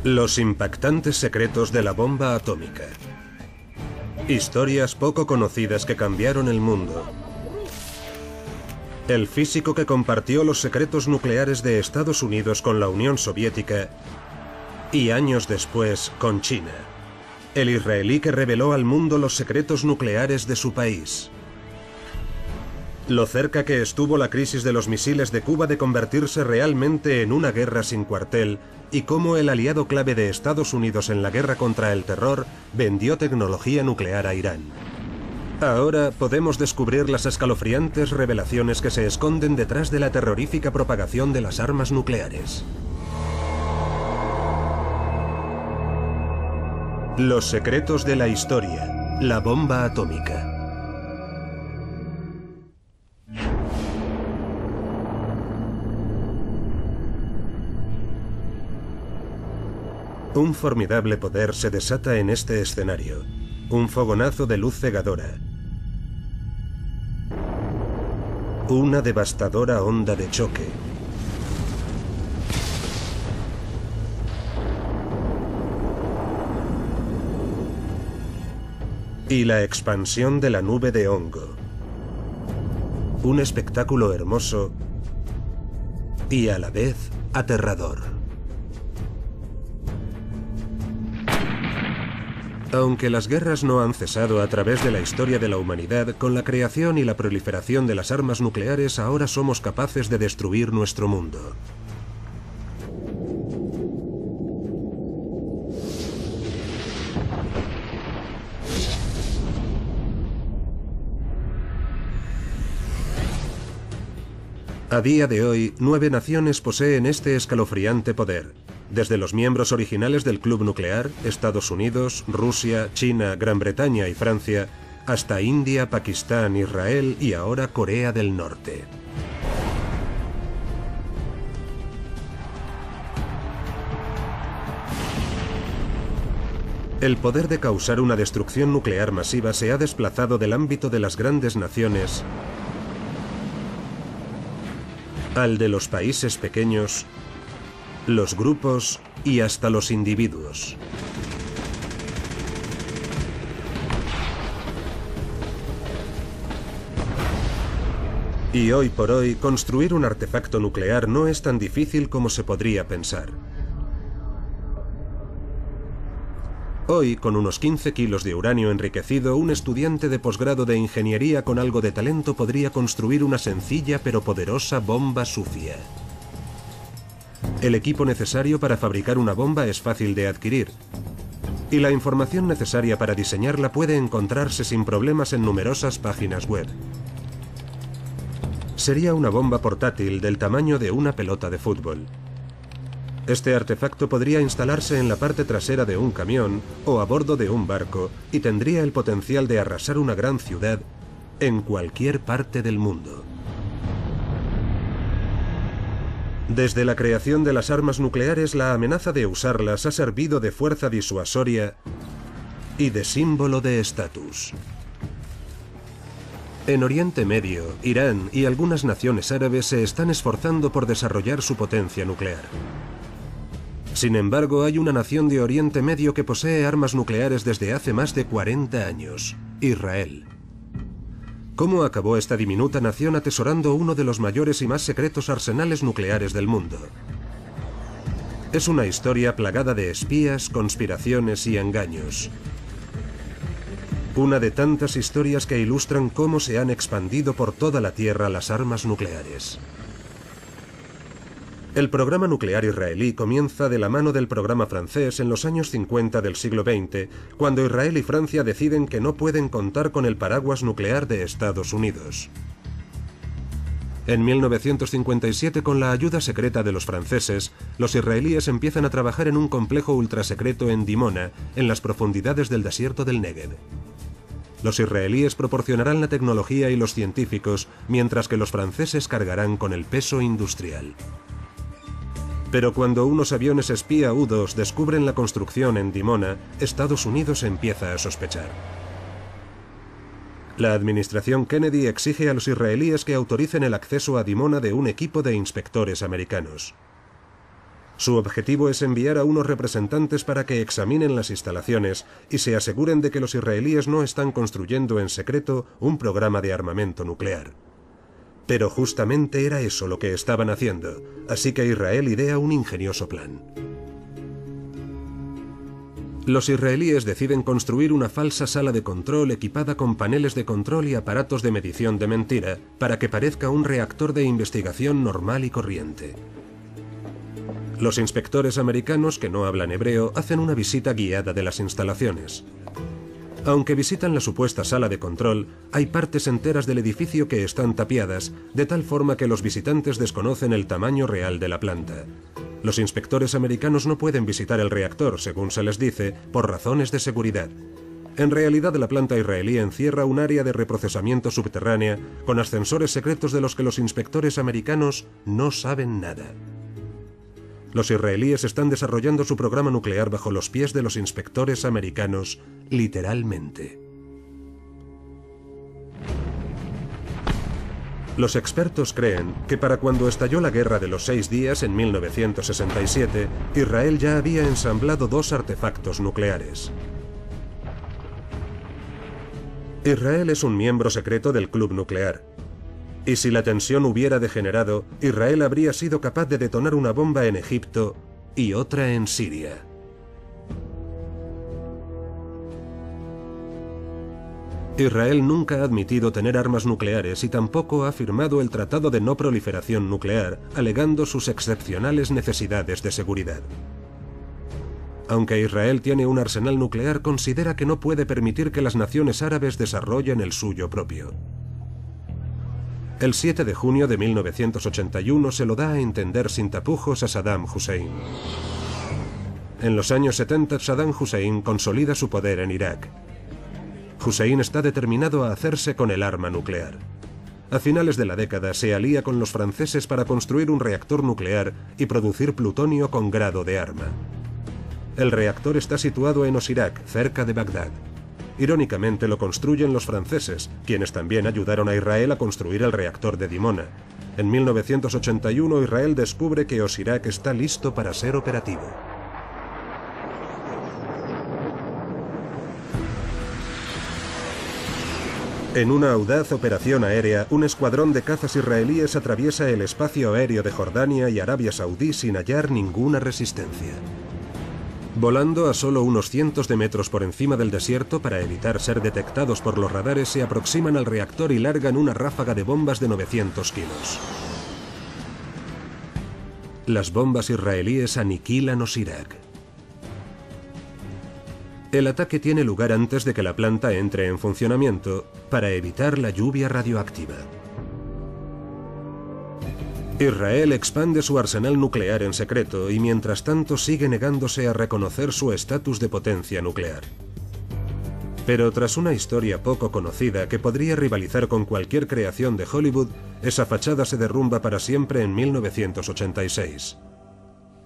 Los impactantes secretos de la bomba atómica. Historias poco conocidas que cambiaron el mundo. El físico que compartió los secretos nucleares de Estados Unidos con la Unión Soviética y años después con China. El israelí que reveló al mundo los secretos nucleares de su país. Lo cerca que estuvo la crisis de los misiles de Cuba de convertirse realmente en una guerra sin cuartel y cómo el aliado clave de Estados Unidos en la guerra contra el terror vendió tecnología nuclear a Irán. Ahora podemos descubrir las escalofriantes revelaciones que se esconden detrás de la terrorífica propagación de las armas nucleares. Los secretos de la historia. La bomba atómica. Un formidable poder se desata en este escenario. Un fogonazo de luz cegadora. Una devastadora onda de choque. Y la expansión de la nube de hongo. Un espectáculo hermoso y a la vez aterrador. Aunque las guerras no han cesado a través de la historia de la humanidad, con la creación y la proliferación de las armas nucleares ahora somos capaces de destruir nuestro mundo. A día de hoy, 9 naciones poseen este escalofriante poder. Desde los miembros originales del Club Nuclear, Estados Unidos, Rusia, China, Gran Bretaña y Francia, hasta India, Pakistán, Israel y ahora Corea del Norte. El poder de causar una destrucción nuclear masiva se ha desplazado del ámbito de las grandes naciones al de los países pequeños, los grupos y hasta los individuos. Y hoy por hoy, construir un artefacto nuclear no es tan difícil como se podría pensar. Hoy, con unos 15 kilos de uranio enriquecido, un estudiante de posgrado de ingeniería con algo de talento podría construir una sencilla pero poderosa bomba sufia. El equipo necesario para fabricar una bomba es fácil de adquirir, y la información necesaria para diseñarla puede encontrarse sin problemas en numerosas páginas web. Sería una bomba portátil del tamaño de una pelota de fútbol. Este artefacto podría instalarse en la parte trasera de un camión o a bordo de un barco y tendría el potencial de arrasar una gran ciudad en cualquier parte del mundo. Desde la creación de las armas nucleares, la amenaza de usarlas ha servido de fuerza disuasoria y de símbolo de estatus. En Oriente Medio, Irán y algunas naciones árabes se están esforzando por desarrollar su potencia nuclear. Sin embargo, hay una nación de Oriente Medio que posee armas nucleares desde hace más de 40 años, Israel. ¿Cómo acabó esta diminuta nación atesorando uno de los mayores y más secretos arsenales nucleares del mundo? Es una historia plagada de espías, conspiraciones y engaños. Una de tantas historias que ilustran cómo se han expandido por toda la Tierra las armas nucleares. El programa nuclear israelí comienza de la mano del programa francés en los años 50 del siglo XX, cuando Israel y Francia deciden que no pueden contar con el paraguas nuclear de Estados Unidos. En 1957, con la ayuda secreta de los franceses, los israelíes empiezan a trabajar en un complejo ultrasecreto en Dimona, en las profundidades del desierto del Negev. Los israelíes proporcionarán la tecnología y los científicos, mientras que los franceses cargarán con el peso industrial. Pero cuando unos aviones espía U-2 descubren la construcción en Dimona, Estados Unidos empieza a sospechar. La administración Kennedy exige a los israelíes que autoricen el acceso a Dimona de un equipo de inspectores americanos. Su objetivo es enviar a unos representantes para que examinen las instalaciones y se aseguren de que los israelíes no están construyendo en secreto un programa de armamento nuclear. Pero justamente era eso lo que estaban haciendo, así que Israel idea un ingenioso plan. Los israelíes deciden construir una falsa sala de control equipada con paneles de control y aparatos de medición de mentira para que parezca un reactor de investigación normal y corriente. Los inspectores americanos, que no hablan hebreo, hacen una visita guiada de las instalaciones. Aunque visitan la supuesta sala de control, hay partes enteras del edificio que están tapiadas, de tal forma que los visitantes desconocen el tamaño real de la planta. Los inspectores americanos no pueden visitar el reactor, según se les dice, por razones de seguridad. En realidad, la planta israelí encierra un área de reprocesamiento subterránea con ascensores secretos de los que los inspectores americanos no saben nada. Los israelíes están desarrollando su programa nuclear bajo los pies de los inspectores americanos, literalmente. Los expertos creen que para cuando estalló la Guerra de los 6 Días en 1967, Israel ya había ensamblado 2 artefactos nucleares. Israel es un miembro secreto del Club Nuclear. Y si la tensión hubiera degenerado, Israel habría sido capaz de detonar una bomba en Egipto y otra en Siria. Israel nunca ha admitido tener armas nucleares y tampoco ha firmado el Tratado de No Proliferación Nuclear, alegando sus excepcionales necesidades de seguridad. Aunque Israel tiene un arsenal nuclear, considera que no puede permitir que las naciones árabes desarrollen el suyo propio. El 7 de junio de 1981 se lo da a entender sin tapujos a Saddam Hussein. En los años 70, Saddam Hussein consolida su poder en Irak. Hussein está determinado a hacerse con el arma nuclear. A finales de la década se alía con los franceses para construir un reactor nuclear y producir plutonio con grado de arma. El reactor está situado en Osirak, cerca de Bagdad. Irónicamente lo construyen los franceses, quienes también ayudaron a Israel a construir el reactor de Dimona. En 1981 Israel descubre que Osirak está listo para ser operativo. En una audaz operación aérea, un escuadrón de cazas israelíes atraviesa el espacio aéreo de Jordania y Arabia Saudí sin hallar ninguna resistencia. Volando a solo unos cientos de metros por encima del desierto para evitar ser detectados por los radares, se aproximan al reactor y largan una ráfaga de bombas de 900 kilos. Las bombas israelíes aniquilan Osirak. El ataque tiene lugar antes de que la planta entre en funcionamiento para evitar la lluvia radioactiva. Israel expande su arsenal nuclear en secreto y mientras tanto sigue negándose a reconocer su estatus de potencia nuclear. Pero tras una historia poco conocida que podría rivalizar con cualquier creación de Hollywood, esa fachada se derrumba para siempre en 1986.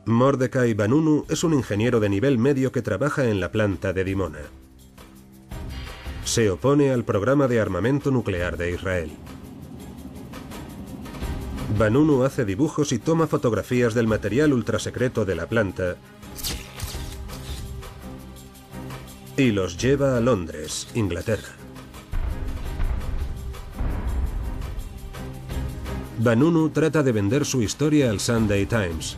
Mordecai Vanunu es un ingeniero de nivel medio que trabaja en la planta de Dimona. Se opone al programa de armamento nuclear de Israel. Vanunu hace dibujos y toma fotografías del material ultrasecreto de la planta y los lleva a Londres, Inglaterra. Vanunu trata de vender su historia al Sunday Times.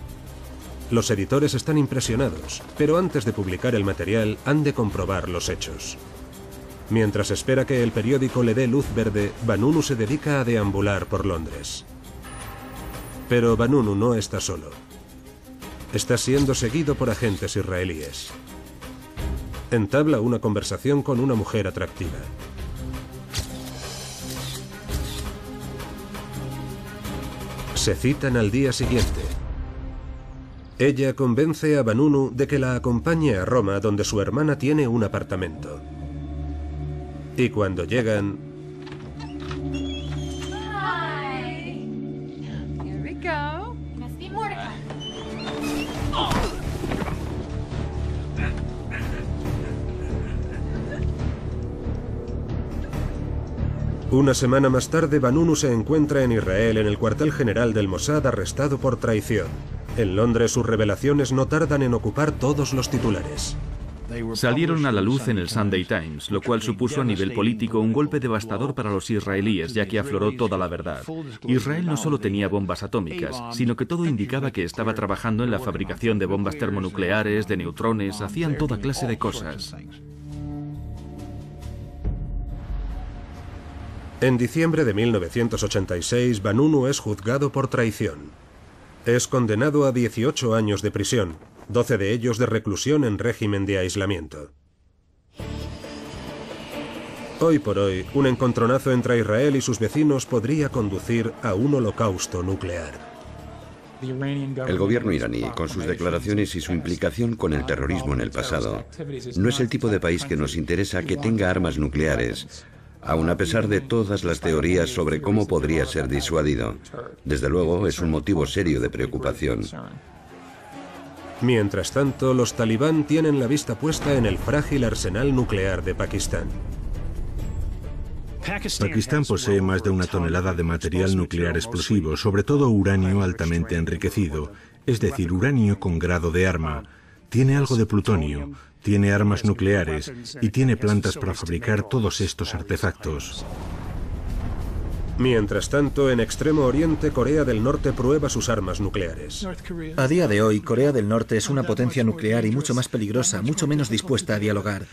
Los editores están impresionados, pero antes de publicar el material han de comprobar los hechos. Mientras espera que el periódico le dé luz verde, Vanunu se dedica a deambular por Londres. Pero Vanunu no está solo. Está siendo seguido por agentes israelíes. Entabla una conversación con una mujer atractiva. Se citan al día siguiente. Ella convence a Vanunu de que la acompañe a Roma, donde su hermana tiene un apartamento. Y cuando llegan... Una semana más tarde, Vanunu se encuentra en Israel en el cuartel general del Mossad arrestado por traición. En Londres sus revelaciones no tardan en ocupar todos los titulares. Salieron a la luz en el Sunday Times, lo cual supuso a nivel político un golpe devastador para los israelíes, ya que afloró toda la verdad. Israel no solo tenía bombas atómicas, sino que todo indicaba que estaba trabajando en la fabricación de bombas termonucleares, de neutrones, hacían toda clase de cosas. En diciembre de 1986, Vanunu es juzgado por traición. Es condenado a 18 años de prisión, 12 de ellos de reclusión en régimen de aislamiento. Hoy por hoy, un encontronazo entre Israel y sus vecinos podría conducir a un holocausto nuclear. El gobierno iraní, con sus declaraciones y su implicación con el terrorismo en el pasado, no es el tipo de país que nos interesa que tenga armas nucleares, aun a pesar de todas las teorías sobre cómo podría ser disuadido. Desde luego, es un motivo serio de preocupación. Mientras tanto, los talibán tienen la vista puesta en el frágil arsenal nuclear de Pakistán. Pakistán posee más de 1 tonelada de material nuclear explosivo, sobre todo uranio altamente enriquecido, es decir, uranio con grado de arma. Tiene algo de plutonio, tiene armas nucleares y tiene plantas para fabricar todos estos artefactos. Mientras tanto, en Extremo Oriente, Corea del Norte prueba sus armas nucleares. A día de hoy, Corea del Norte es una potencia nuclear y mucho más peligrosa, mucho menos dispuesta a dialogar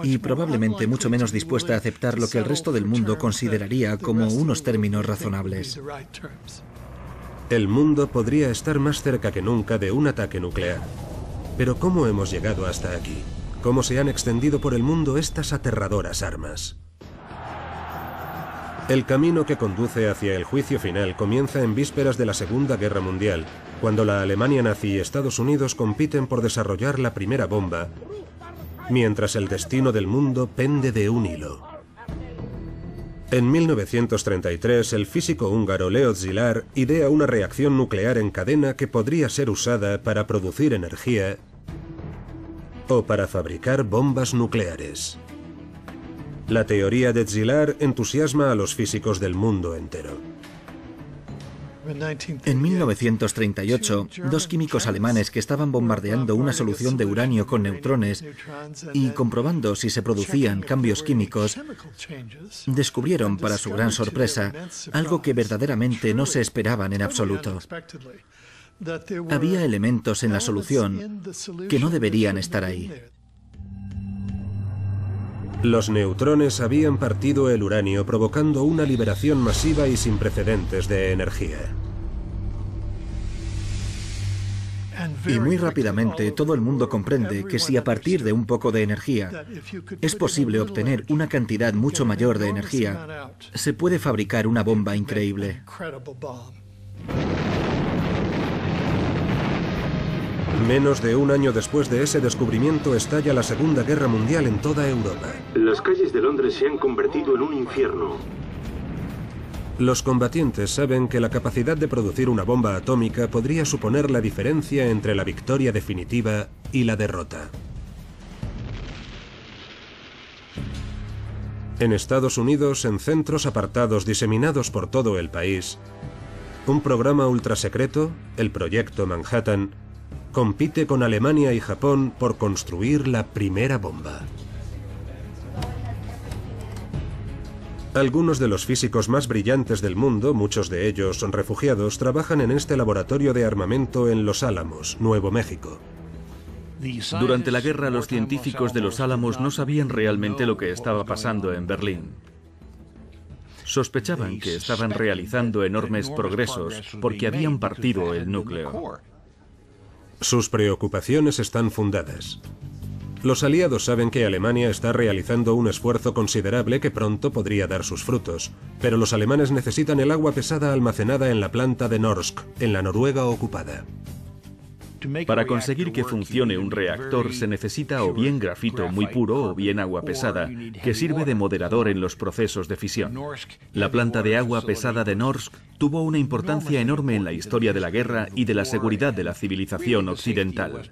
y probablemente mucho menos dispuesta a aceptar lo que el resto del mundo consideraría como unos términos razonables. El mundo podría estar más cerca que nunca de un ataque nuclear. Pero ¿cómo hemos llegado hasta aquí? ¿Cómo se han extendido por el mundo estas aterradoras armas? El camino que conduce hacia el juicio final comienza en vísperas de la Segunda Guerra Mundial, cuando la Alemania nazi y Estados Unidos compiten por desarrollar la primera bomba, mientras el destino del mundo pende de un hilo. En 1933, el físico húngaro Leo Szilard idea una reacción nuclear en cadena que podría ser usada para producir energía o para fabricar bombas nucleares. La teoría de Szilard entusiasma a los físicos del mundo entero. En 1938, 2 químicos alemanes que estaban bombardeando una solución de uranio con neutrones y comprobando si se producían cambios químicos, descubrieron, para su gran sorpresa, algo que verdaderamente no se esperaban en absoluto. Había elementos en la solución que no deberían estar ahí. Los neutrones habían partido el uranio, provocando una liberación masiva y sin precedentes de energía. Y muy rápidamente todo el mundo comprende que si a partir de un poco de energía es posible obtener una cantidad mucho mayor de energía, se puede fabricar una bomba increíble. Menos de un año después de ese descubrimiento estalla la Segunda Guerra Mundial en toda Europa. Las calles de Londres se han convertido en un infierno. Los combatientes saben que la capacidad de producir una bomba atómica podría suponer la diferencia entre la victoria definitiva y la derrota. En Estados Unidos, en centros apartados diseminados por todo el país, un programa ultrasecreto, el Proyecto Manhattan, compite con Alemania y Japón por construir la primera bomba. Algunos de los físicos más brillantes del mundo, muchos de ellos son refugiados, trabajan en este laboratorio de armamento en Los Álamos, Nuevo México. Durante la guerra, los científicos de Los Álamos no sabían realmente lo que estaba pasando en Berlín. Sospechaban que estaban realizando enormes progresos porque habían partido el núcleo. Sus preocupaciones están fundadas. Los aliados saben que Alemania está realizando un esfuerzo considerable que pronto podría dar sus frutos, pero los alemanes necesitan el agua pesada almacenada en la planta de Norsk, en la Noruega ocupada. Para conseguir que funcione un reactor se necesita o bien grafito muy puro o bien agua pesada, que sirve de moderador en los procesos de fisión. La planta de agua pesada de Norsk tuvo una importancia enorme en la historia de la guerra y de la seguridad de la civilización occidental.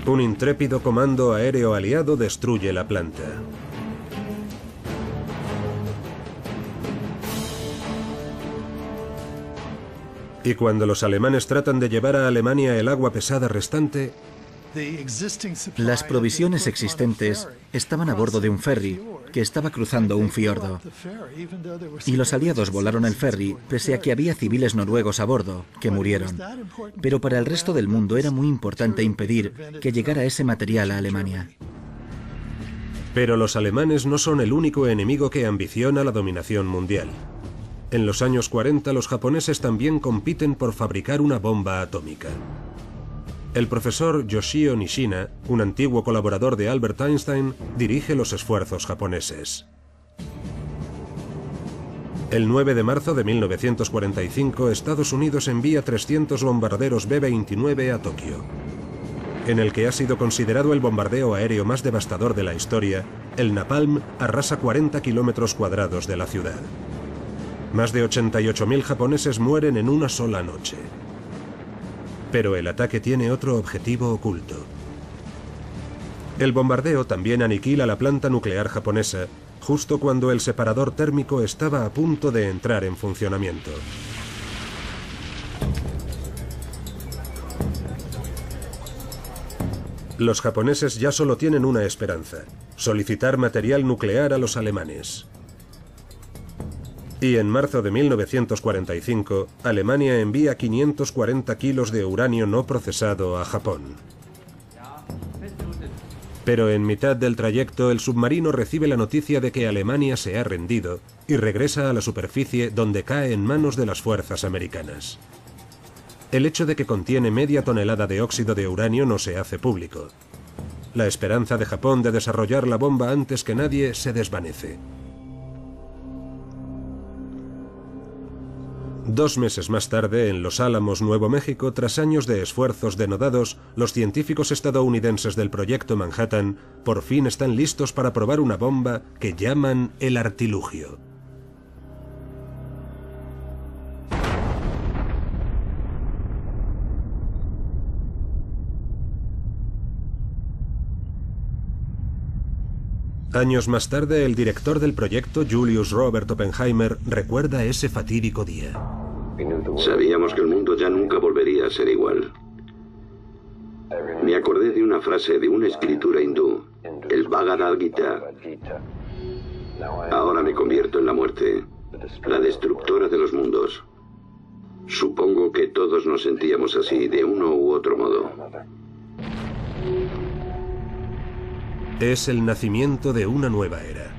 Un intrépido comando aéreo aliado destruye la planta. Y cuando los alemanes tratan de llevar a Alemania el agua pesada restante, las provisiones existentes estaban a bordo de un ferry que estaba cruzando un fiordo. Y los aliados volaron el ferry pese a que había civiles noruegos a bordo, que murieron. Pero para el resto del mundo era muy importante impedir que llegara ese material a Alemania. Pero los alemanes no son el único enemigo que ambiciona la dominación mundial. En los años 40 los japoneses también compiten por fabricar una bomba atómica. El profesor Yoshio Nishina, un antiguo colaborador de Albert Einstein, dirige los esfuerzos japoneses. El 9 de marzo de 1945, Estados Unidos envía 300 bombarderos B-29 a Tokio. En el que ha sido considerado el bombardeo aéreo más devastador de la historia, el napalm arrasa 40 kilómetros cuadrados de la ciudad. Más de 88.000 japoneses mueren en una sola noche. Pero el ataque tiene otro objetivo oculto. El bombardeo también aniquila la planta nuclear japonesa, justo cuando el separador térmico estaba a punto de entrar en funcionamiento. Los japoneses ya solo tienen una esperanza: solicitar material nuclear a los alemanes. Y en marzo de 1945, Alemania envía 540 kilos de uranio no procesado a Japón. Pero en mitad del trayecto, el submarino recibe la noticia de que Alemania se ha rendido y regresa a la superficie, donde cae en manos de las fuerzas americanas. El hecho de que contiene media tonelada de óxido de uranio no se hace público. La esperanza de Japón de desarrollar la bomba antes que nadie se desvanece. 2 meses más tarde, en Los Álamos, Nuevo México, tras años de esfuerzos denodados, los científicos estadounidenses del Proyecto Manhattan por fin están listos para probar una bomba que llaman el artilugio. Años más tarde, el director del proyecto, Julius Robert Oppenheimer, recuerda ese fatídico día. Sabíamos que el mundo ya nunca volvería a ser igual. Me acordé de una frase de una escritura hindú, el Bhagavad Gita. Ahora me convierto en la muerte, la destructora de los mundos. Supongo que todos nos sentíamos así, de uno u otro modo. Es el nacimiento de una nueva era.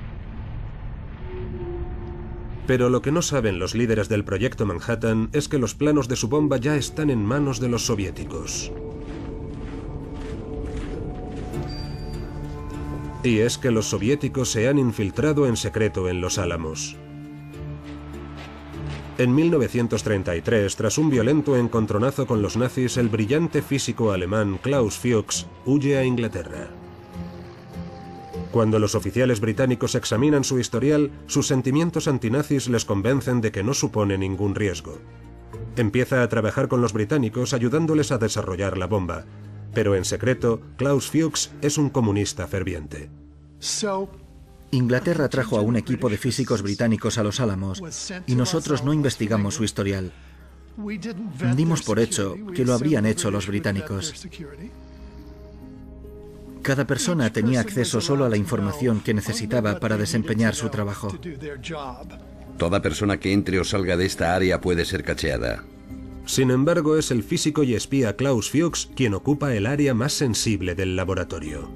Pero lo que no saben los líderes del Proyecto Manhattan es que los planos de su bomba ya están en manos de los soviéticos. Y es que los soviéticos se han infiltrado en secreto en Los Álamos. En 1933, tras un violento encontronazo con los nazis, el brillante físico alemán Klaus Fuchs huye a Inglaterra. Cuando los oficiales británicos examinan su historial, sus sentimientos antinazis les convencen de que no supone ningún riesgo. Empieza a trabajar con los británicos ayudándoles a desarrollar la bomba, pero en secreto, Klaus Fuchs es un comunista ferviente. Inglaterra trajo a un equipo de físicos británicos a Los Álamos y nosotros no investigamos su historial. Dimos por hecho que lo habrían hecho los británicos. Cada persona tenía acceso solo a la información que necesitaba para desempeñar su trabajo. Toda persona que entre o salga de esta área puede ser cacheada. Sin embargo, es el físico y espía Klaus Fuchs quien ocupa el área más sensible del laboratorio.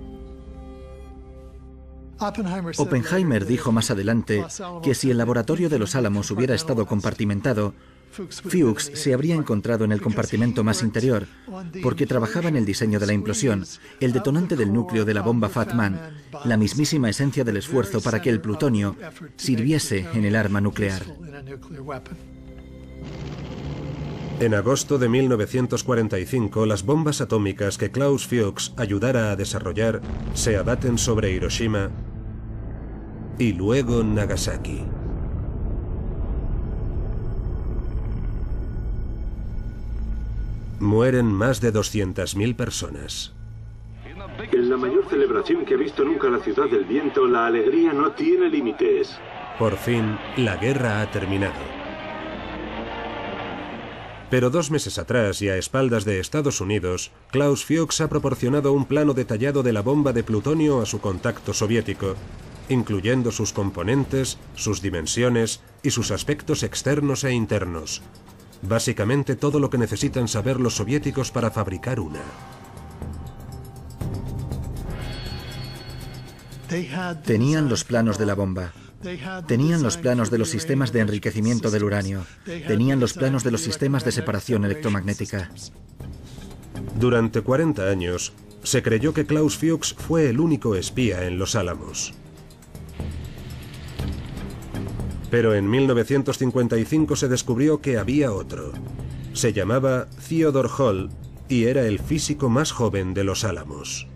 Oppenheimer dijo más adelante que si el laboratorio de Los Álamos hubiera estado compartimentado, Fuchs se habría encontrado en el compartimento más interior, porque trabajaba en el diseño de la implosión, el detonante del núcleo de la bomba Fat Man, la mismísima esencia del esfuerzo para que el plutonio sirviese en el arma nuclear. En agosto de 1945, las bombas atómicas que Klaus Fuchs ayudara a desarrollar se abaten sobre Hiroshima y luego Nagasaki. Mueren más de 200.000 personas. En la mayor celebración que ha visto nunca la ciudad del viento, la alegría no tiene límites. Por fin, la guerra ha terminado. Pero 2 meses atrás y a espaldas de Estados Unidos, Klaus Fuchs ha proporcionado un plano detallado de la bomba de plutonio a su contacto soviético, incluyendo sus componentes, sus dimensiones y sus aspectos externos e internos. Básicamente todo lo que necesitan saber los soviéticos para fabricar una. Tenían los planos de la bomba. Tenían los planos de los sistemas de enriquecimiento del uranio. Tenían los planos de los sistemas de separación electromagnética. Durante 40 años, se creyó que Klaus Fuchs fue el único espía en Los Álamos. Pero en 1955 se descubrió que había otro. Se llamaba Theodore Hall y era el físico más joven de Los Álamos.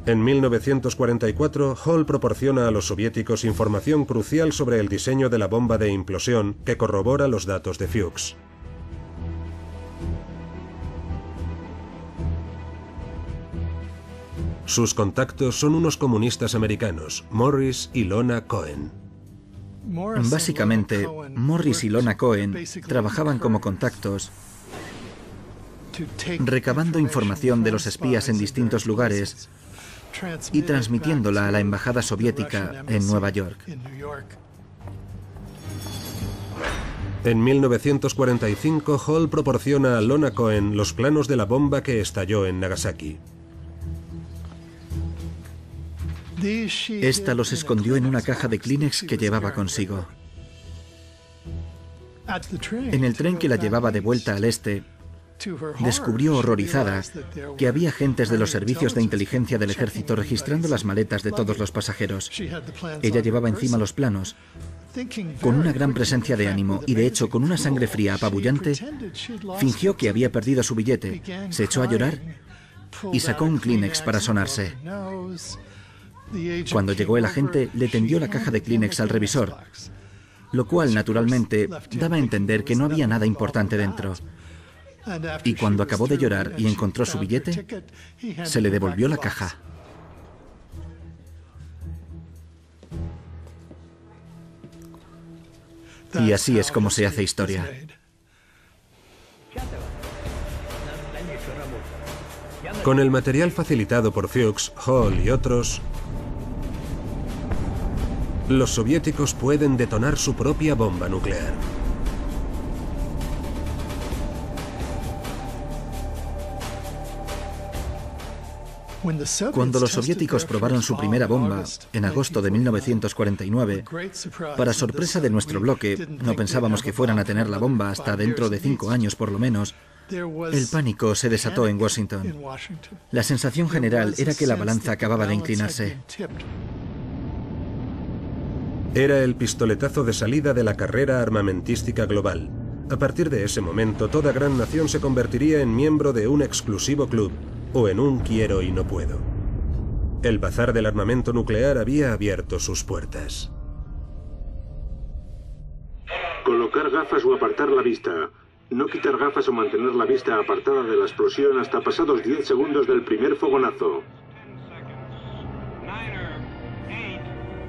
En 1944, Hall proporciona a los soviéticos información crucial sobre el diseño de la bomba de implosión que corrobora los datos de Fuchs. Sus contactos son unos comunistas americanos, Morris y Lorna Cohen. Básicamente, Morris y Lorna Cohen trabajaban como contactos, recabando información de los espías en distintos lugares y transmitiéndola a la embajada soviética en Nueva York. En 1945, Hall proporciona a Lorna Cohen los planos de la bomba que estalló en Nagasaki. Esta los escondió en una caja de Kleenex que llevaba consigo. En el tren que la llevaba de vuelta al este, descubrió horrorizada que había agentes de los servicios de inteligencia del ejército registrando las maletas de todos los pasajeros. Ella llevaba encima los planos, con una gran presencia de ánimo y de hecho con una sangre fría apabullante, fingió que había perdido su billete, se echó a llorar y sacó un Kleenex para sonarse. Cuando llegó el agente, le tendió la caja de Kleenex al revisor, lo cual naturalmente daba a entender que no había nada importante dentro. Y cuando acabó de llorar y encontró su billete, se le devolvió la caja. Y así es como se hace historia. Con el material facilitado por Fuchs, Hall y otros, los soviéticos pueden detonar su propia bomba nuclear. Cuando los soviéticos probaron su primera bomba, en agosto de 1949, para sorpresa de nuestro bloque, no pensábamos que fueran a tener la bomba hasta dentro de 5 años por lo menos, el pánico se desató en Washington. La sensación general era que la balanza acababa de inclinarse. Era el pistoletazo de salida de la carrera armamentística global. A partir de ese momento, toda gran nación se convertiría en miembro de un exclusivo club, o en un quiero y no puedo. El bazar del armamento nuclear había abierto sus puertas. Colocar gafas o apartar la vista. No quitar gafas o mantener la vista apartada de la explosión hasta pasados 10 segundos del primer fogonazo.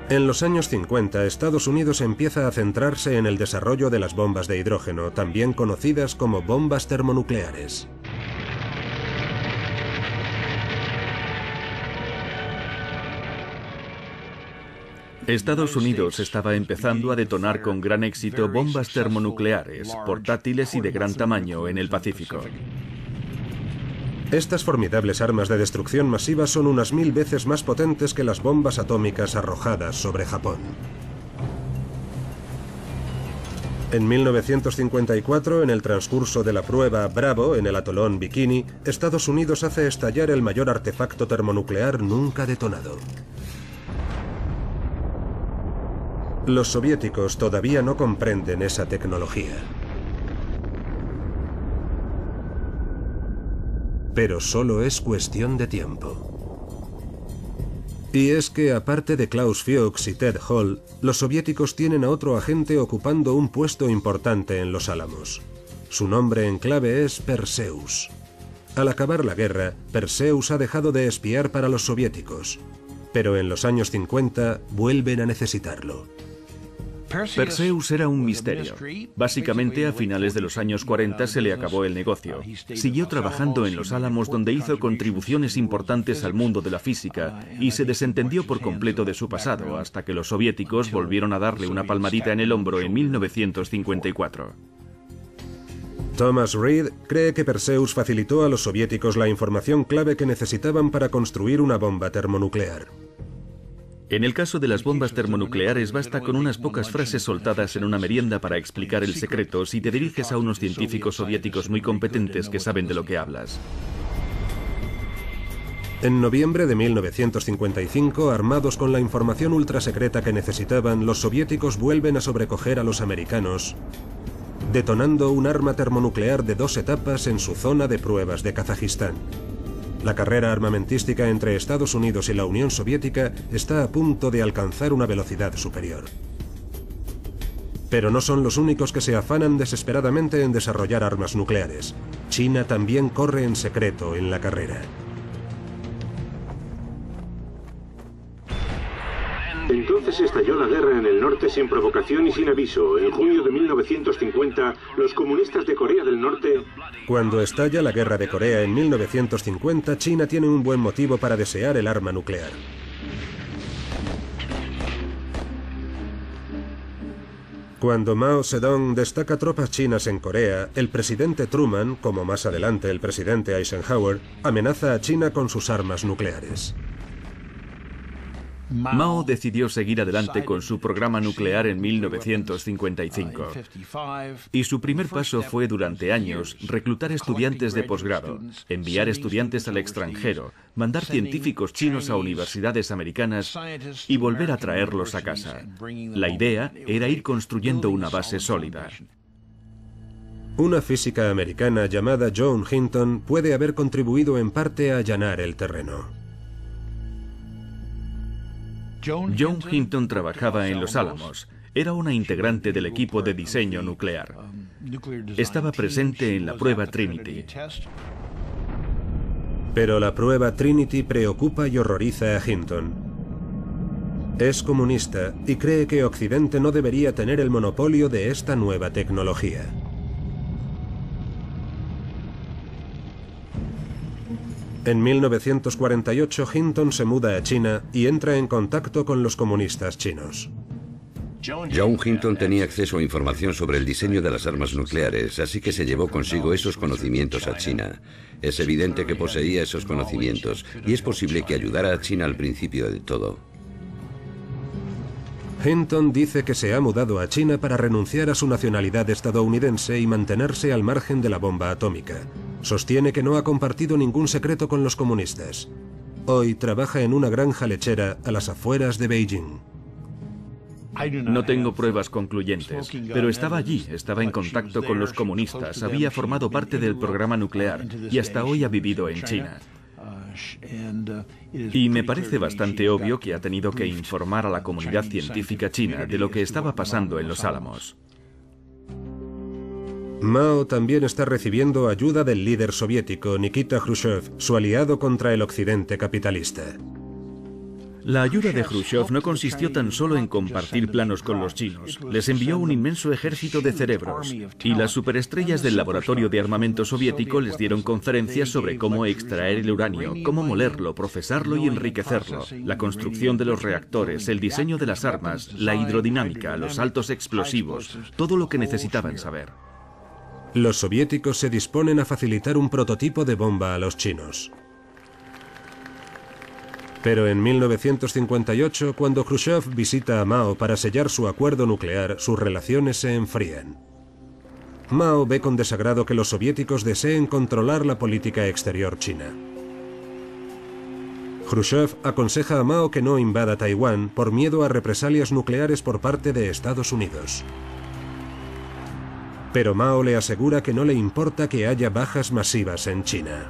En los años 50, Estados Unidos empieza a centrarse en el desarrollo de las bombas de hidrógeno, también conocidas como bombas termonucleares. Estados Unidos estaba empezando a detonar con gran éxito bombas termonucleares, portátiles y de gran tamaño en el Pacífico. Estas formidables armas de destrucción masiva son unas 1000 veces más potentes que las bombas atómicas arrojadas sobre Japón. En 1954, en el transcurso de la prueba Bravo en el atolón Bikini, Estados Unidos hace estallar el mayor artefacto termonuclear nunca detonado. Los soviéticos todavía no comprenden esa tecnología. Pero solo es cuestión de tiempo. Y es que, aparte de Klaus Fuchs y Ted Hall, los soviéticos tienen a otro agente ocupando un puesto importante en Los Álamos. Su nombre en clave es Perseus. Al acabar la guerra, Perseus ha dejado de espiar para los soviéticos, pero en los años 50 vuelven a necesitarlo. Perseus era un misterio. Básicamente, a finales de los años 40 se le acabó el negocio. Siguió trabajando en Los Álamos, donde hizo contribuciones importantes al mundo de la física, y se desentendió por completo de su pasado, hasta que los soviéticos volvieron a darle una palmadita en el hombro en 1954. Thomas Reed cree que Perseus facilitó a los soviéticos la información clave que necesitaban para construir una bomba termonuclear. En el caso de las bombas termonucleares basta con unas pocas frases soltadas en una merienda para explicar el secreto si te diriges a unos científicos soviéticos muy competentes que saben de lo que hablas. En noviembre de 1955, armados con la información ultrasecreta que necesitaban, los soviéticos vuelven a sobrecoger a los americanos, detonando un arma termonuclear de 2 etapas en su zona de pruebas de Kazajistán. La carrera armamentística entre Estados Unidos y la Unión Soviética está a punto de alcanzar una velocidad superior. Pero no son los únicos que se afanan desesperadamente en desarrollar armas nucleares. China también corre en secreto en la carrera. Entonces estalló la guerra en el norte sin provocación y sin aviso. En junio de 1950, los comunistas de Corea del Norte... Cuando estalla la guerra de Corea en 1950, China tiene un buen motivo para desear el arma nuclear. Cuando Mao Zedong destaca tropas chinas en Corea, el presidente Truman, como más adelante el presidente Eisenhower, amenaza a China con sus armas nucleares. Mao decidió seguir adelante con su programa nuclear en 1955. Y su primer paso fue, durante años, reclutar estudiantes de posgrado, enviar estudiantes al extranjero, mandar científicos chinos a universidades americanas y volver a traerlos a casa. La idea era ir construyendo una base sólida. Una física americana llamada Joan Hinton puede haber contribuido en parte a allanar el terreno. Joan Hinton trabajaba en Los Álamos. Era una integrante del equipo de diseño nuclear. Estaba presente en la prueba Trinity. Pero la prueba Trinity preocupa y horroriza a Hinton. Es comunista y cree que Occidente no debería tener el monopolio de esta nueva tecnología. En 1948, Hinton se muda a China y entra en contacto con los comunistas chinos. Joan Hinton tenía acceso a información sobre el diseño de las armas nucleares, así que se llevó consigo esos conocimientos a China. Es evidente que poseía esos conocimientos y es posible que ayudara a China al principio del todo. Hinton dice que se ha mudado a China para renunciar a su nacionalidad estadounidense y mantenerse al margen de la bomba atómica. Sostiene que no ha compartido ningún secreto con los comunistas. Hoy trabaja en una granja lechera a las afueras de Beijing. No tengo pruebas concluyentes, pero estaba allí, estaba en contacto con los comunistas, había formado parte del programa nuclear y hasta hoy ha vivido en China. Y me parece bastante obvio que ha tenido que informar a la comunidad científica china de lo que estaba pasando en Los Álamos. Mao también está recibiendo ayuda del líder soviético Nikita Khrushchev, su aliado contra el occidente capitalista. La ayuda de Khrushchev no consistió tan solo en compartir planos con los chinos. Les envió un inmenso ejército de cerebros. Y las superestrellas del laboratorio de armamento soviético les dieron conferencias sobre cómo extraer el uranio, cómo molerlo, procesarlo y enriquecerlo, la construcción de los reactores, el diseño de las armas, la hidrodinámica, los saltos explosivos, todo lo que necesitaban saber. Los soviéticos se disponen a facilitar un prototipo de bomba a los chinos. Pero en 1958, cuando Khrushchev visita a Mao para sellar su acuerdo nuclear, sus relaciones se enfrían. Mao ve con desagrado que los soviéticos deseen controlar la política exterior china. Khrushchev aconseja a Mao que no invada Taiwán por miedo a represalias nucleares por parte de Estados Unidos. Pero Mao le asegura que no le importa que haya bajas masivas en China.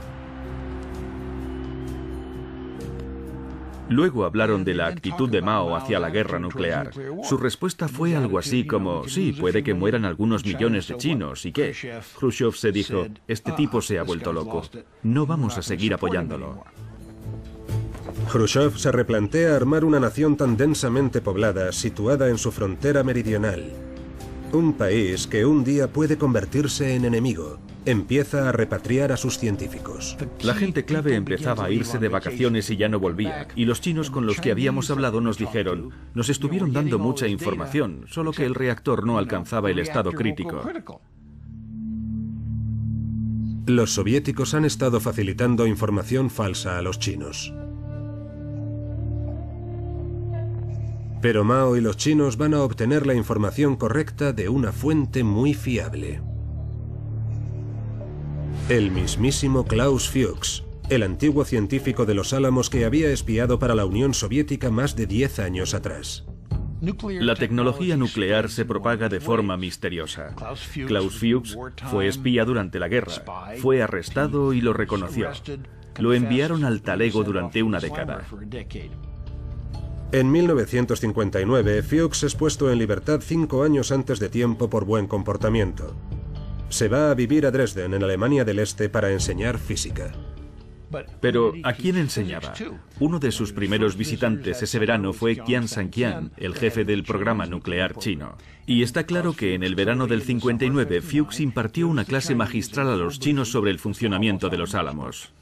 Luego hablaron de la actitud de Mao hacia la guerra nuclear. Su respuesta fue algo así como, sí, puede que mueran algunos millones de chinos, ¿y qué? Khrushchev se dijo, este tipo se ha vuelto loco. No vamos a seguir apoyándolo. Khrushchev se replantea armar una nación tan densamente poblada, situada en su frontera meridional. Un país que un día puede convertirse en enemigo. Empieza a repatriar a sus científicos. La gente clave empezaba a irse de vacaciones y ya no volvía. Y los chinos con los que habíamos hablado nos dijeron, nos estuvieron dando mucha información, solo que el reactor no alcanzaba el estado crítico. Los soviéticos han estado facilitando información falsa a los chinos. Pero Mao y los chinos van a obtener la información correcta de una fuente muy fiable. El mismísimo Klaus Fuchs, el antiguo científico de los Álamos que había espiado para la Unión Soviética más de 10 años atrás. La tecnología nuclear se propaga de forma misteriosa. Klaus Fuchs fue espía durante la guerra, fue arrestado y lo reconoció. Lo enviaron al talego durante una década. En 1959, Fuchs es puesto en libertad 5 años antes de tiempo por buen comportamiento. Se va a vivir a Dresden, en Alemania del Este, para enseñar física. Pero, ¿a quién enseñaba? Uno de sus primeros visitantes ese verano fue Qian Sanqian, el jefe del programa nuclear chino. Y está claro que en el verano del 59, Fuchs impartió una clase magistral a los chinos sobre el funcionamiento de los Álamos.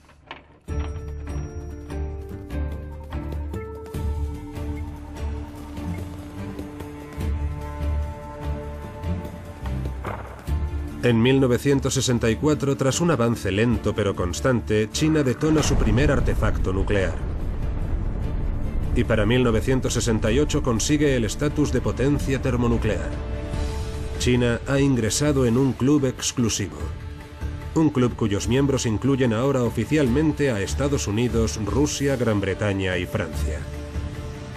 En 1964, tras un avance lento pero constante, China detona su primer artefacto nuclear. Y para 1968 consigue el estatus de potencia termonuclear. China ha ingresado en un club exclusivo. Un club cuyos miembros incluyen ahora oficialmente a Estados Unidos, Rusia, Gran Bretaña y Francia.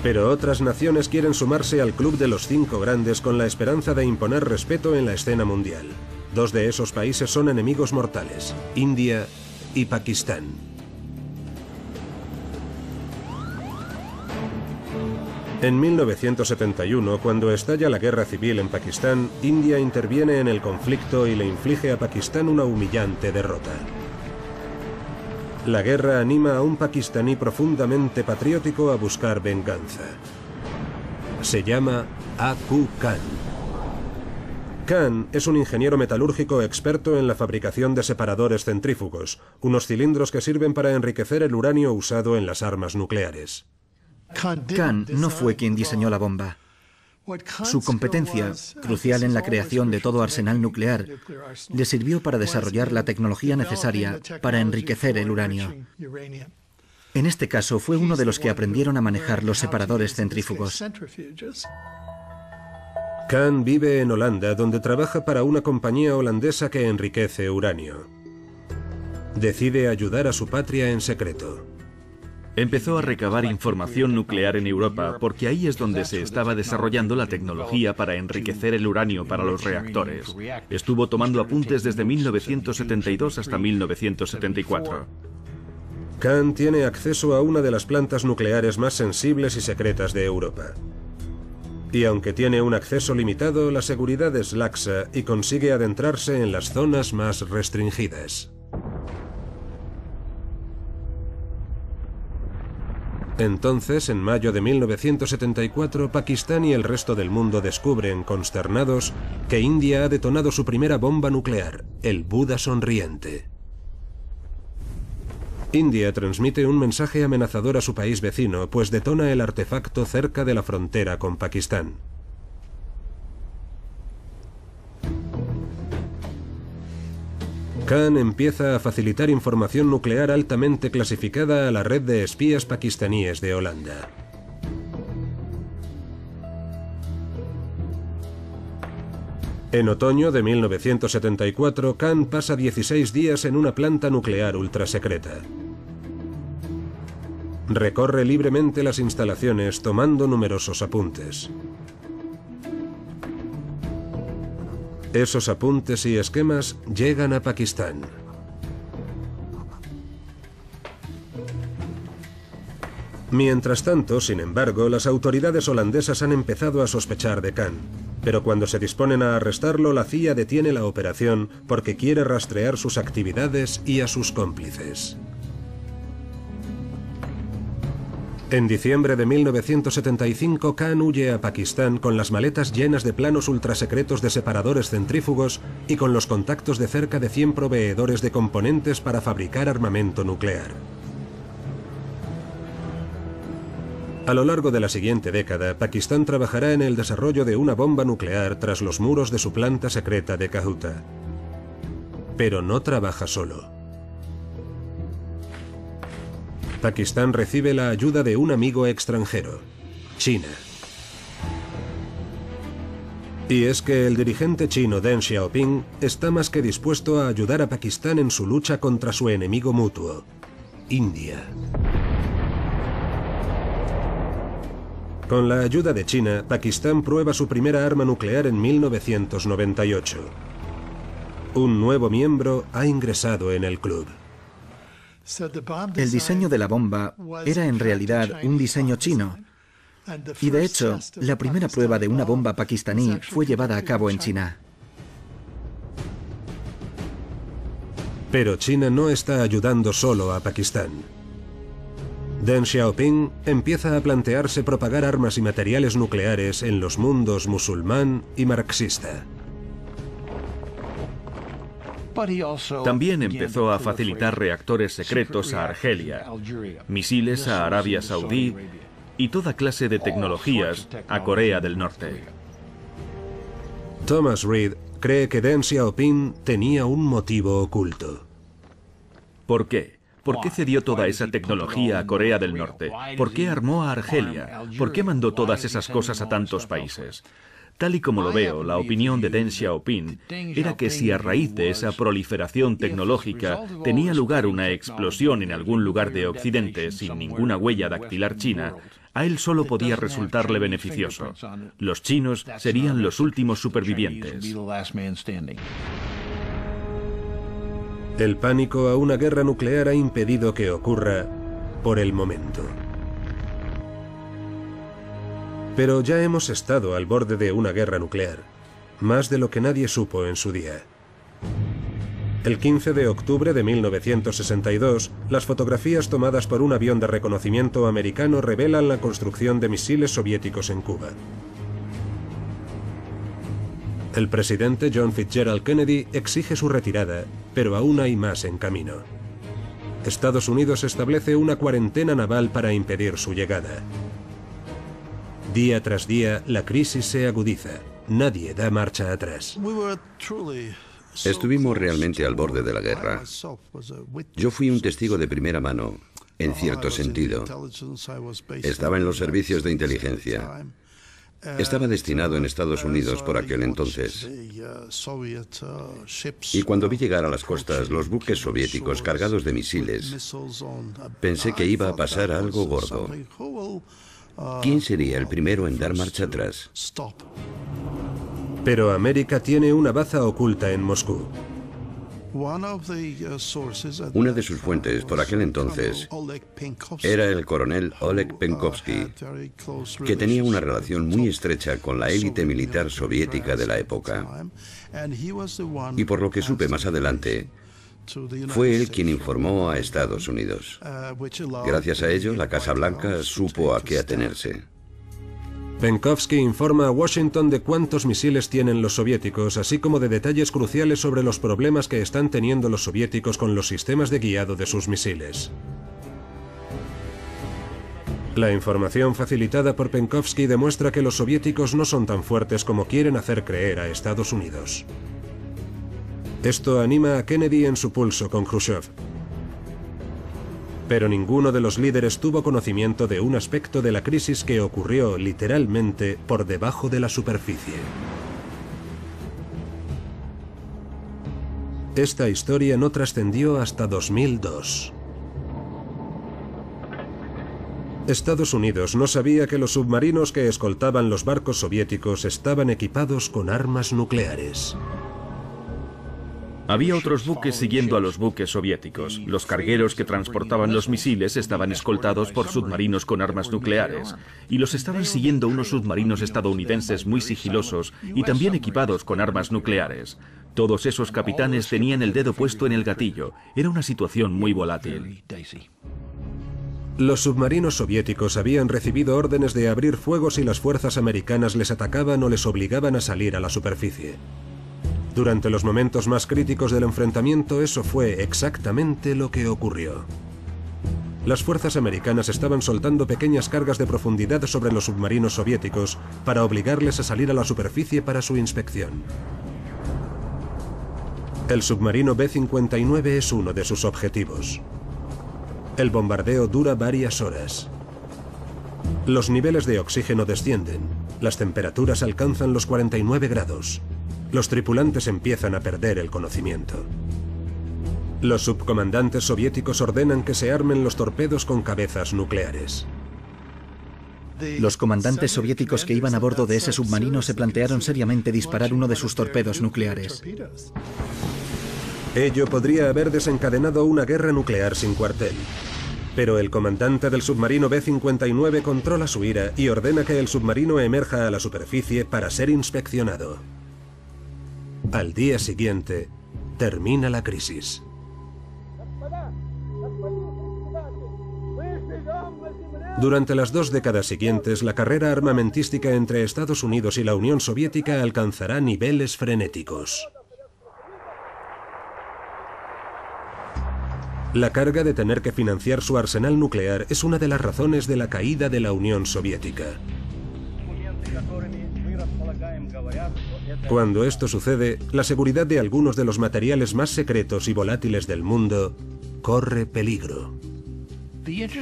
Pero otras naciones quieren sumarse al club de los 5 grandes con la esperanza de imponer respeto en la escena mundial. 2 de esos países son enemigos mortales, India y Pakistán. En 1971, cuando estalla la guerra civil en Pakistán, India interviene en el conflicto y le inflige a Pakistán una humillante derrota. La guerra anima a un pakistaní profundamente patriótico a buscar venganza. Se llama A.Q. Khan. Khan es un ingeniero metalúrgico experto en la fabricación de separadores centrífugos, unos cilindros que sirven para enriquecer el uranio usado en las armas nucleares. Khan no fue quien diseñó la bomba. Su competencia, crucial en la creación de todo arsenal nuclear, le sirvió para desarrollar la tecnología necesaria para enriquecer el uranio. En este caso, fue uno de los que aprendieron a manejar los separadores centrífugos. Khan vive en Holanda, donde trabaja para una compañía holandesa que enriquece uranio. Decide ayudar a su patria en secreto. Empezó a recabar información nuclear en Europa porque ahí es donde se estaba desarrollando la tecnología para enriquecer el uranio para los reactores. Estuvo tomando apuntes desde 1972 hasta 1974. Khan tiene acceso a una de las plantas nucleares más sensibles y secretas de Europa. Y aunque tiene un acceso limitado, la seguridad es laxa y consigue adentrarse en las zonas más restringidas. Entonces, en mayo de 1974, Pakistán y el resto del mundo descubren, consternados, que India ha detonado su primera bomba nuclear, el Buda sonriente. India transmite un mensaje amenazador a su país vecino, pues detona el artefacto cerca de la frontera con Pakistán. Khan empieza a facilitar información nuclear altamente clasificada a la red de espías pakistaníes de Holanda. En otoño de 1974, Khan pasa 16 días en una planta nuclear ultrasecreta. Recorre libremente las instalaciones tomando numerosos apuntes. Esos apuntes y esquemas llegan a Pakistán. Mientras tanto, sin embargo, las autoridades holandesas han empezado a sospechar de Khan. Pero cuando se disponen a arrestarlo, la CIA detiene la operación porque quiere rastrear sus actividades y a sus cómplices. En diciembre de 1975, Khan huye a Pakistán con las maletas llenas de planos ultrasecretos de separadores centrífugos y con los contactos de cerca de 100 proveedores de componentes para fabricar armamento nuclear. A lo largo de la siguiente década, Pakistán trabajará en el desarrollo de una bomba nuclear tras los muros de su planta secreta de Kahuta. Pero no trabaja solo. Pakistán recibe la ayuda de un amigo extranjero, China. Y es que el dirigente chino Deng Xiaoping está más que dispuesto a ayudar a Pakistán en su lucha contra su enemigo mutuo, India. Con la ayuda de China, Pakistán prueba su primera arma nuclear en 1998. Un nuevo miembro ha ingresado en el club. El diseño de la bomba era en realidad un diseño chino. Y de hecho, la primera prueba de una bomba pakistaní fue llevada a cabo en China. Pero China no está ayudando solo a Pakistán. Deng Xiaoping empieza a plantearse propagar armas y materiales nucleares en los mundos musulmán y marxista. También empezó a facilitar reactores secretos a Argelia, misiles a Arabia Saudí y toda clase de tecnologías a Corea del Norte. Thomas Reed cree que Deng Xiaoping tenía un motivo oculto. ¿Por qué? ¿Por qué cedió toda esa tecnología a Corea del Norte? ¿Por qué armó a Argelia? ¿Por qué mandó todas esas cosas a tantos países? Tal y como lo veo, la opinión de Deng Xiaoping era que si a raíz de esa proliferación tecnológica tenía lugar una explosión en algún lugar de Occidente sin ninguna huella dactilar china, a él solo podía resultarle beneficioso. Los chinos serían los últimos supervivientes. El pánico a una guerra nuclear ha impedido que ocurra por el momento. Pero ya hemos estado al borde de una guerra nuclear, más de lo que nadie supo en su día. El 15 de octubre de 1962, las fotografías tomadas por un avión de reconocimiento americano revelan la construcción de misiles soviéticos en Cuba. El presidente John Fitzgerald Kennedy exige su retirada, pero aún hay más en camino. Estados Unidos establece una cuarentena naval para impedir su llegada. Día tras día, la crisis se agudiza. Nadie da marcha atrás. Estuvimos realmente al borde de la guerra. Yo fui un testigo de primera mano, en cierto sentido. Estaba en los servicios de inteligencia. Estaba destinado en Estados Unidos por aquel entonces. Y cuando vi llegar a las costas los buques soviéticos cargados de misiles, pensé que iba a pasar algo gordo. ¿Quién sería el primero en dar marcha atrás? Pero América tiene una baza oculta en Moscú. Una de sus fuentes por aquel entonces era el coronel Oleg Penkovsky, que tenía una relación muy estrecha con la élite militar soviética de la época. Y por lo que supe más adelante, fue él quien informó a Estados Unidos. Gracias a ello, la Casa Blanca supo a qué atenerse. Penkovsky informa a Washington de cuántos misiles tienen los soviéticos, así como de detalles cruciales sobre los problemas que están teniendo los soviéticos con los sistemas de guiado de sus misiles. La información facilitada por Penkovsky demuestra que los soviéticos no son tan fuertes como quieren hacer creer a Estados Unidos. Esto anima a Kennedy en su pulso con Khrushchev. Pero ninguno de los líderes tuvo conocimiento de un aspecto de la crisis que ocurrió literalmente por debajo de la superficie. Esta historia no trascendió hasta 2002. Estados Unidos no sabía que los submarinos que escoltaban los barcos soviéticos estaban equipados con armas nucleares. Había otros buques siguiendo a los buques soviéticos. Los cargueros que transportaban los misiles estaban escoltados por submarinos con armas nucleares. Y los estaban siguiendo unos submarinos estadounidenses muy sigilosos y también equipados con armas nucleares. Todos esos capitanes tenían el dedo puesto en el gatillo. Era una situación muy volátil. Los submarinos soviéticos habían recibido órdenes de abrir fuego si las fuerzas americanas les atacaban o les obligaban a salir a la superficie. Durante los momentos más críticos del enfrentamiento, eso fue exactamente lo que ocurrió. Las fuerzas americanas estaban soltando pequeñas cargas de profundidad sobre los submarinos soviéticos para obligarles a salir a la superficie para su inspección. El submarino B-59 es uno de sus objetivos. El bombardeo dura varias horas. Los niveles de oxígeno descienden. Las temperaturas alcanzan los 49 grados. Los tripulantes empiezan a perder el conocimiento. Los subcomandantes soviéticos ordenan que se armen los torpedos con cabezas nucleares. Los comandantes soviéticos que iban a bordo de ese submarino se plantearon seriamente disparar uno de sus torpedos nucleares. Ello podría haber desencadenado una guerra nuclear sin cuartel. Pero el comandante del submarino B-59 controla su ira y ordena que el submarino emerja a la superficie para ser inspeccionado. Al día siguiente, termina la crisis. Durante las 2 décadas siguientes, la carrera armamentística entre Estados Unidos y la Unión Soviética alcanzará niveles frenéticos. La carga de tener que financiar su arsenal nuclear es una de las razones de la caída de la Unión Soviética. Cuando esto sucede, la seguridad de algunos de los materiales más secretos y volátiles del mundo corre peligro.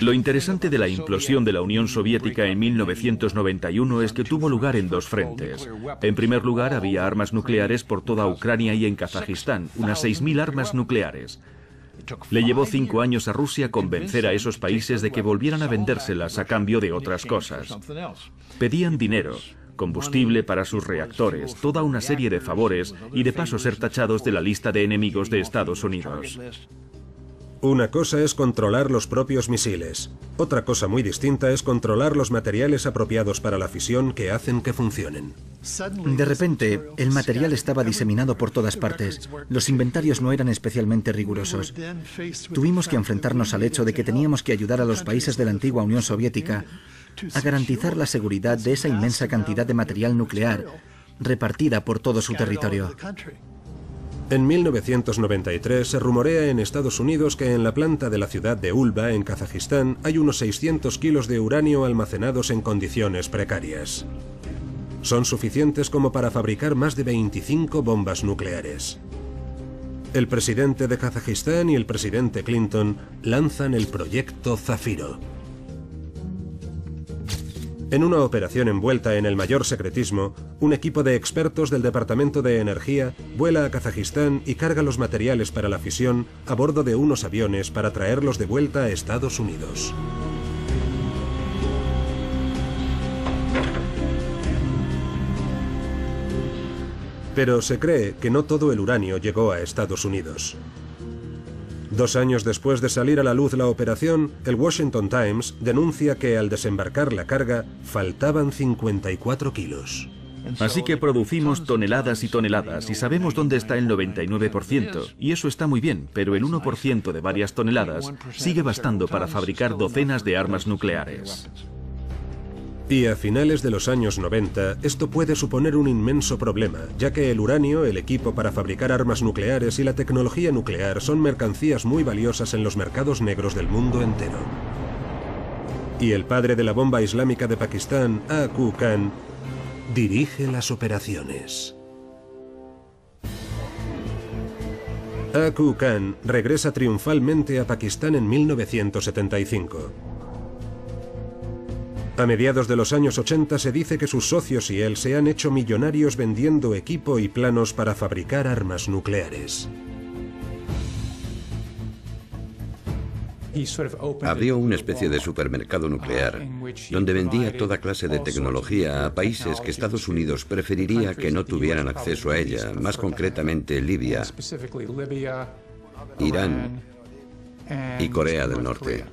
Lo interesante de la implosión de la Unión Soviética en 1991 es que tuvo lugar en 2 frentes. En primer lugar, había armas nucleares por toda Ucrania y en Kazajistán, unas 6.000 armas nucleares. Le llevó 5 años a Rusia convencer a esos países de que volvieran a vendérselas a cambio de otras cosas. Pedían dinero, combustible para sus reactores, toda una serie de favores y de paso ser tachados de la lista de enemigos de Estados Unidos. Una cosa es controlar los propios misiles. Otra cosa muy distinta es controlar los materiales apropiados para la fisión que hacen que funcionen. De repente, el material estaba diseminado por todas partes. Los inventarios no eran especialmente rigurosos. Tuvimos que enfrentarnos al hecho de que teníamos que ayudar a los países de la antigua Unión Soviética a garantizar la seguridad de esa inmensa cantidad de material nuclear repartida por todo su territorio. En 1993 se rumorea en Estados Unidos que en la planta de la ciudad de Ulba, en Kazajistán, hay unos 600 kilos de uranio almacenados en condiciones precarias. Son suficientes como para fabricar más de 25 bombas nucleares. El presidente de Kazajistán y el presidente Clinton lanzan el proyecto Zafiro. En una operación envuelta en el mayor secretismo, un equipo de expertos del Departamento de Energía vuela a Kazajistán y carga los materiales para la fisión a bordo de unos aviones para traerlos de vuelta a Estados Unidos. Pero se cree que no todo el uranio llegó a Estados Unidos. 2 años después de salir a la luz la operación, el Washington Times denuncia que al desembarcar la carga faltaban 54 kilos. Así que producimos toneladas y toneladas y sabemos dónde está el 99%, y eso está muy bien, pero el 1% de varias toneladas sigue bastando para fabricar docenas de armas nucleares. Y a finales de los años 90, esto puede suponer un inmenso problema, ya que el uranio, el equipo para fabricar armas nucleares y la tecnología nuclear son mercancías muy valiosas en los mercados negros del mundo entero. Y el padre de la bomba islámica de Pakistán, Aql Khan, dirige las operaciones. Aql Khan regresa triunfalmente a Pakistán en 1975. A mediados de los años 80 se dice que sus socios y él se han hecho millonarios vendiendo equipo y planos para fabricar armas nucleares. Abrió una especie de supermercado nuclear donde vendía toda clase de tecnología a países que Estados Unidos preferiría que no tuvieran acceso a ella, más concretamente Libia, Irán y Corea del Norte.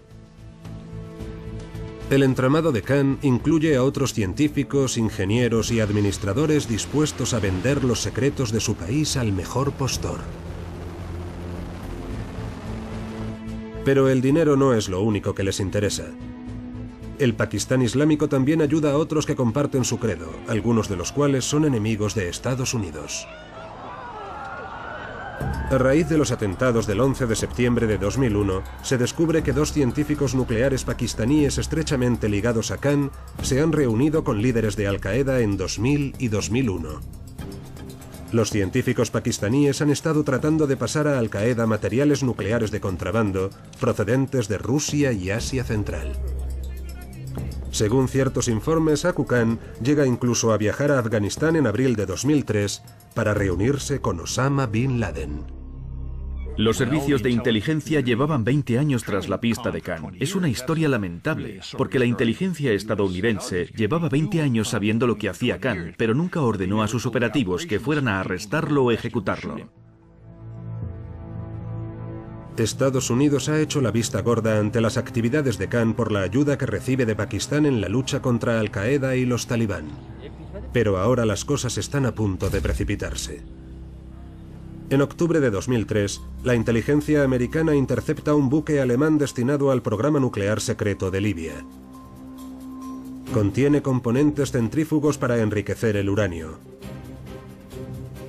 El entramado de Khan incluye a otros científicos, ingenieros y administradores dispuestos a vender los secretos de su país al mejor postor. Pero el dinero no es lo único que les interesa. El Pakistán Islámico también ayuda a otros que comparten su credo, algunos de los cuales son enemigos de Estados Unidos. A raíz de los atentados del 11 de septiembre de 2001, se descubre que 2 científicos nucleares pakistaníes estrechamente ligados a Khan se han reunido con líderes de Al-Qaeda en 2000 y 2001. Los científicos pakistaníes han estado tratando de pasar a Al-Qaeda materiales nucleares de contrabando procedentes de Rusia y Asia Central. Según ciertos informes, Aku Khan llega incluso a viajar a Afganistán en abril de 2003 para reunirse con Osama Bin Laden. Los servicios de inteligencia llevaban 20 años tras la pista de Khan. Es una historia lamentable, porque la inteligencia estadounidense llevaba 20 años sabiendo lo que hacía Khan, pero nunca ordenó a sus operativos que fueran a arrestarlo o ejecutarlo. Estados Unidos ha hecho la vista gorda ante las actividades de Khan por la ayuda que recibe de Pakistán en la lucha contra Al-Qaeda y los talibán. Pero ahora las cosas están a punto de precipitarse. En octubre de 2003, la inteligencia americana intercepta un buque alemán destinado al programa nuclear secreto de Libia. Contiene componentes centrífugos para enriquecer el uranio.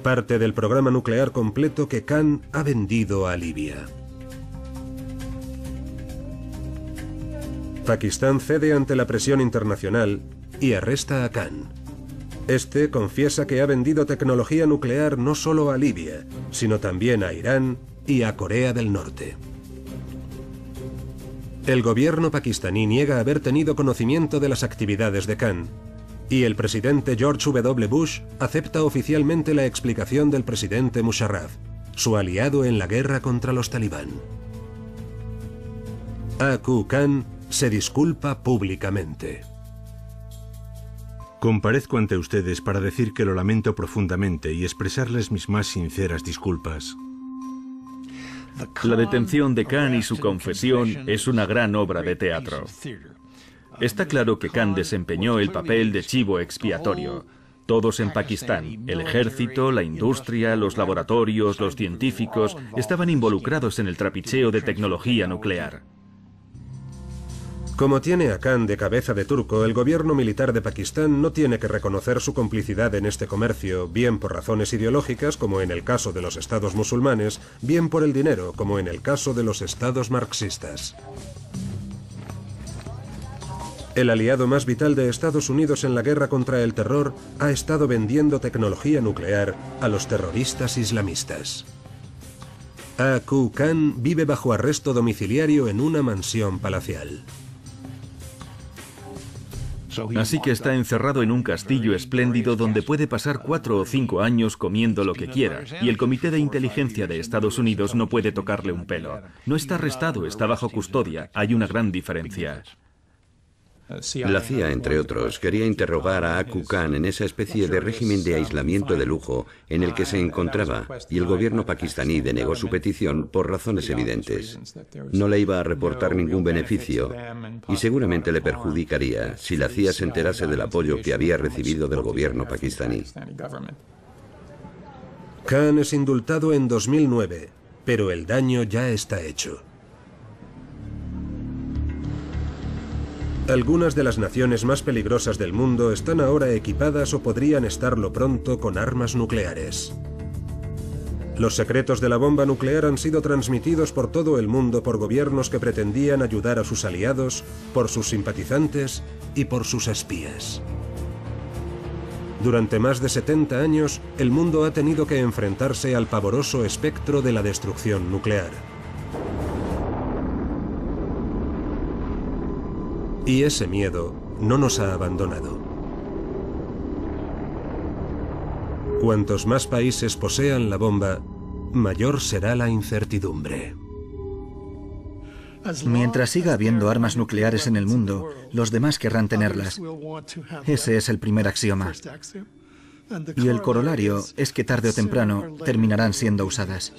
Parte del programa nuclear completo que Khan ha vendido a Libia. Pakistán cede ante la presión internacional y arresta a Khan. Este confiesa que ha vendido tecnología nuclear no solo a Libia, sino también a Irán y a Corea del Norte. El gobierno pakistaní niega haber tenido conocimiento de las actividades de Khan, y el presidente George W. Bush acepta oficialmente la explicación del presidente Musharraf, su aliado en la guerra contra los talibán. Aku Khan se disculpa públicamente. Comparezco ante ustedes para decir que lo lamento profundamente y expresarles mis más sinceras disculpas. La detención de Khan y su confesión es una gran obra de teatro. Está claro que Khan desempeñó el papel de chivo expiatorio. Todos en Pakistán, el ejército, la industria, los laboratorios, los científicos, estaban involucrados en el trapicheo de tecnología nuclear. Como tiene a Khan de cabeza de turco, el gobierno militar de Pakistán no tiene que reconocer su complicidad en este comercio, bien por razones ideológicas, como en el caso de los estados musulmanes, bien por el dinero, como en el caso de los estados marxistas. El aliado más vital de Estados Unidos en la guerra contra el terror ha estado vendiendo tecnología nuclear a los terroristas islamistas. Aku Khan vive bajo arresto domiciliario en una mansión palacial. Así que está encerrado en un castillo espléndido donde puede pasar 4 o 5 años comiendo lo que quiera, y el Comité de Inteligencia de Estados Unidos no puede tocarle un pelo. No está arrestado, está bajo custodia. Hay una gran diferencia. La CIA, entre otros, quería interrogar a Aku Khan en esa especie de régimen de aislamiento de lujo en el que se encontraba, y el gobierno pakistaní denegó su petición por razones evidentes. No le iba a reportar ningún beneficio y seguramente le perjudicaría si la CIA se enterase del apoyo que había recibido del gobierno pakistaní. Khan es indultado en 2009, pero el daño ya está hecho. Algunas de las naciones más peligrosas del mundo están ahora equipadas o podrían estarlo pronto con armas nucleares. Los secretos de la bomba nuclear han sido transmitidos por todo el mundo por gobiernos que pretendían ayudar a sus aliados, por sus simpatizantes y por sus espías. Durante más de 70 años, el mundo ha tenido que enfrentarse al pavoroso espectro de la destrucción nuclear. Y ese miedo no nos ha abandonado. Cuantos más países posean la bomba, mayor será la incertidumbre. Mientras siga habiendo armas nucleares en el mundo, los demás querrán tenerlas. Ese es el primer axioma. Y el corolario es que tarde o temprano terminarán siendo usadas.